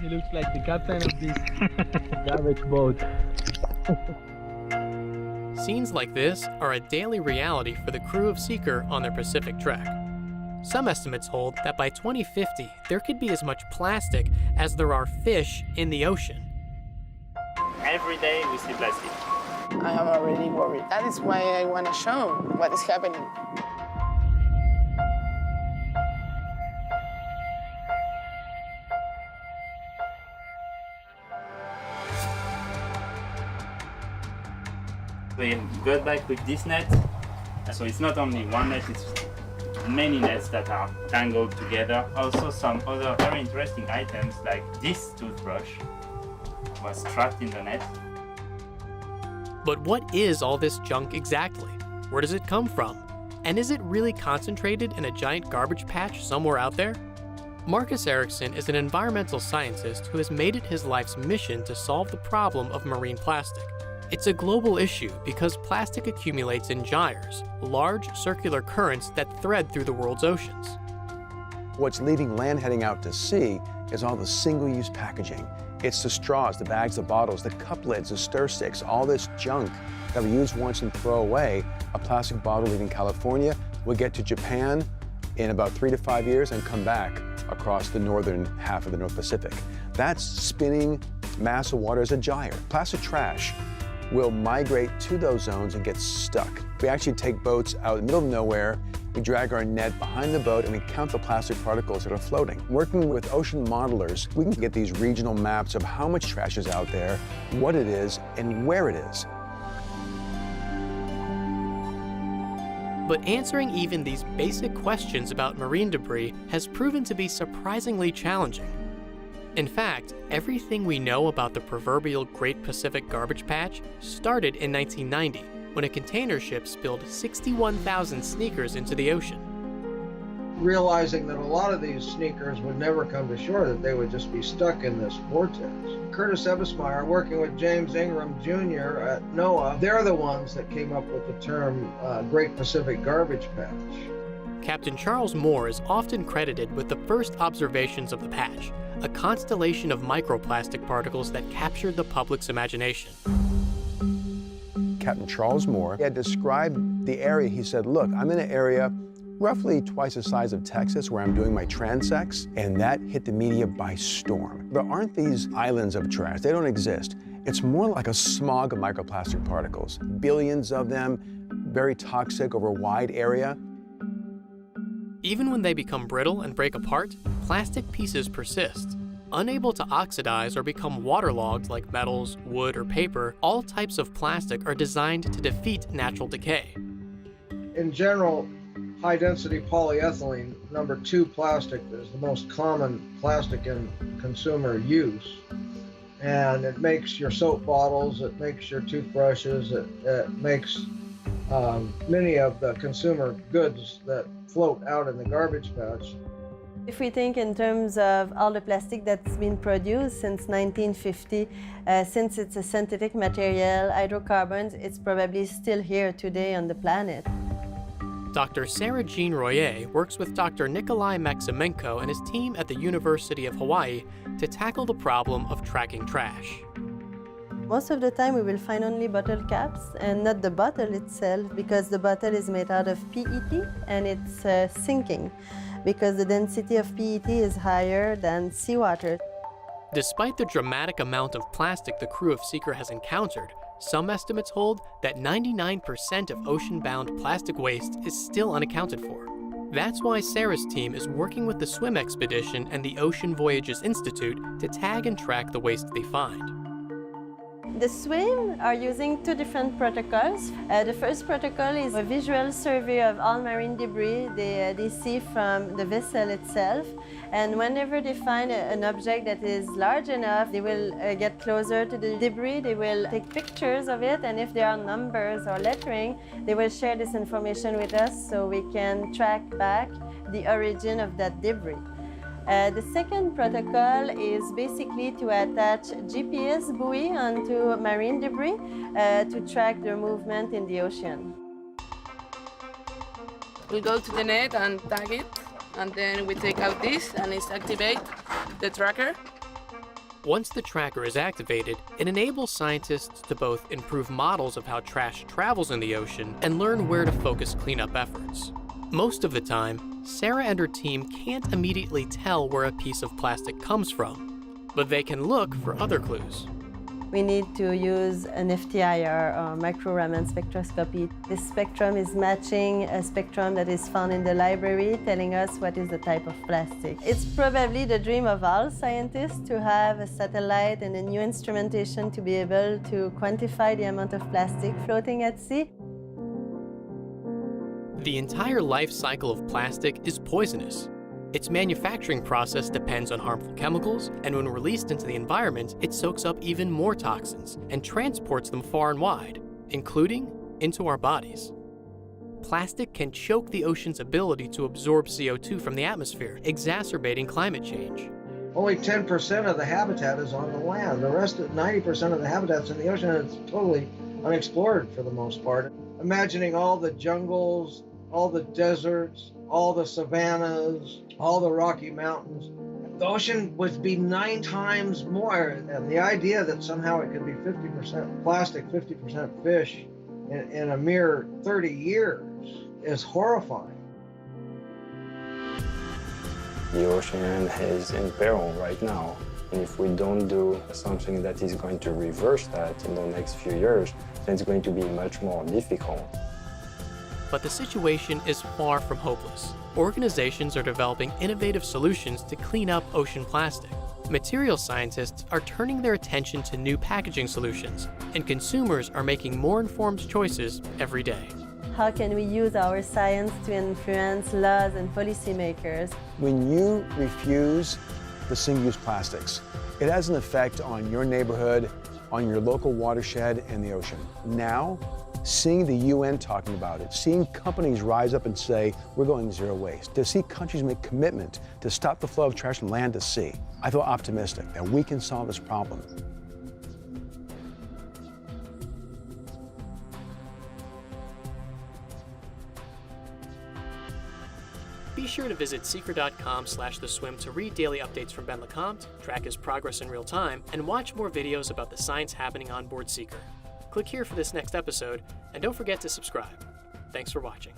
He looks like the captain of this garbage boat. Scenes like this are a daily reality for the crew of Seeker on their Pacific trek. Some estimates hold that by 2050, there could be as much plastic as there are fish in the ocean. Every day we see plastic. I am already worried. That is why I want to show what is happening. We go back with this net. So it's not only one net, it's many nets that are tangled together. Also some other very interesting items like this toothbrush was trapped in the net. But what is all this junk exactly? Where does it come from? And is it really concentrated in a giant garbage patch somewhere out there? Marcus Ericsson is an environmental scientist who has made it his life's mission to solve the problem of marine plastic. It's a global issue because plastic accumulates in gyres, large circular currents that thread through the world's oceans. What's leaving land heading out to sea is all the single-use packaging. It's the straws, the bags, the bottles, the cup lids, the stir sticks, all this junk that we use once and throw away. A plastic bottle leaving California will get to Japan in about 3 to 5 years and come back across the northern half of the North Pacific. That's spinning mass of water as a gyre. Plastic trash will migrate to those zones and get stuck. We actually take boats out in the middle of nowhere, we drag our net behind the boat, and we count the plastic particles that are floating. Working with ocean modelers, we can get these regional maps of how much trash is out there, what it is, and where it is. But answering even these basic questions about marine debris has proven to be surprisingly challenging. In fact, everything we know about the proverbial Great Pacific Garbage Patch started in 1990, when a container ship spilled 61,000 sneakers into the ocean. Realizing that a lot of these sneakers would never come to shore, that they would just be stuck in this vortex. Curtis Ebesmeyer, working with James Ingram Jr. at NOAA, they're the ones that came up with the term Great Pacific Garbage Patch. Captain Charles Moore is often credited with the first observations of the patch, a constellation of microplastic particles that captured the public's imagination. Captain Charles Moore had described the area. He said, look, I'm in an area roughly twice the size of Texas where I'm doing my transects, and that hit the media by storm. There aren't these islands of trash. They don't exist. It's more like a smog of microplastic particles. Billions of them, very toxic over a wide area. Even when they become brittle and break apart, plastic pieces persist. Unable to oxidize or become waterlogged like metals, wood, or paper, all types of plastic are designed to defeat natural decay. In general, high-density polyethylene, number 2 plastic, is the most common plastic in consumer use. And it makes your soap bottles, it makes your toothbrushes, it makes many of the consumer goods that float out in the garbage patch. If we think in terms of all the plastic that's been produced since 1950, since it's a synthetic material, hydrocarbons, it's probably still here today on the planet. Dr. Sarah Jean Royer works with Dr. Nikolai Maximenko and his team at the University of Hawaii to tackle the problem of tracking trash. Most of the time we will find only bottle caps and not the bottle itself, because the bottle is made out of PET and it's sinking because the density of PET is higher than seawater. Despite the dramatic amount of plastic the crew of Seeker has encountered, some estimates hold that 99% of ocean-bound plastic waste is still unaccounted for. That's why Sarah's team is working with the SWIM expedition and the Ocean Voyages Institute to tag and track the waste they find. The SWIM are using 2 different protocols. The first protocol is a visual survey of all marine debris they see from the vessel itself. And whenever they find an object that is large enough, they will get closer to the debris, they will take pictures of it, and if there are numbers or lettering, they will share this information with us so we can track back the origin of that debris. The second protocol is basically to attach GPS buoy onto marine debris to track their movement in the ocean. We go to the net and tag it, and then we take out this and it's activate the tracker. Once the tracker is activated, it enables scientists to both improve models of how trash travels in the ocean and learn where to focus cleanup efforts. Most of the time, Sarah and her team can't immediately tell where a piece of plastic comes from, but they can look for other clues. We need to use an FTIR or micro-Raman spectroscopy. This spectrum is matching a spectrum that is found in the library, telling us what is the type of plastic. It's probably the dream of all scientists to have a satellite and a new instrumentation to be able to quantify the amount of plastic floating at sea. The entire life cycle of plastic is poisonous. Its manufacturing process depends on harmful chemicals, and when released into the environment, it soaks up even more toxins and transports them far and wide, including into our bodies. Plastic can choke the ocean's ability to absorb CO2 from the atmosphere, exacerbating climate change. Only 10% of the habitat is on the land. The rest, 90% of the habitat's in the ocean, and it's totally unexplored for the most part. Imagining all the jungles, all the deserts, all the savannas, all the Rocky Mountains. The ocean would be 9 times more. And the idea that somehow it could be 50% plastic, 50% fish in a mere 30 years is horrifying. The ocean is in peril right now. And if we don't do something that is going to reverse that in the next few years, then it's going to be much more difficult. But the situation is far from hopeless. Organizations are developing innovative solutions to clean up ocean plastic. Material scientists are turning their attention to new packaging solutions, and consumers are making more informed choices every day. How can we use our science to influence laws and policymakers? When you refuse the single-use plastics, it has an effect on your neighborhood, on your local watershed, and the ocean. Now, seeing the UN talking about it, seeing companies rise up and say, we're going zero waste, to see countries make commitment to stop the flow of trash from land to sea, I feel optimistic that we can solve this problem. Be sure to visit Seeker.com/theswim to read daily updates from Ben LeCompte, track his progress in real time, and watch more videos about the science happening on board Seeker. Click here for this next episode, and don't forget to subscribe. Thanks for watching.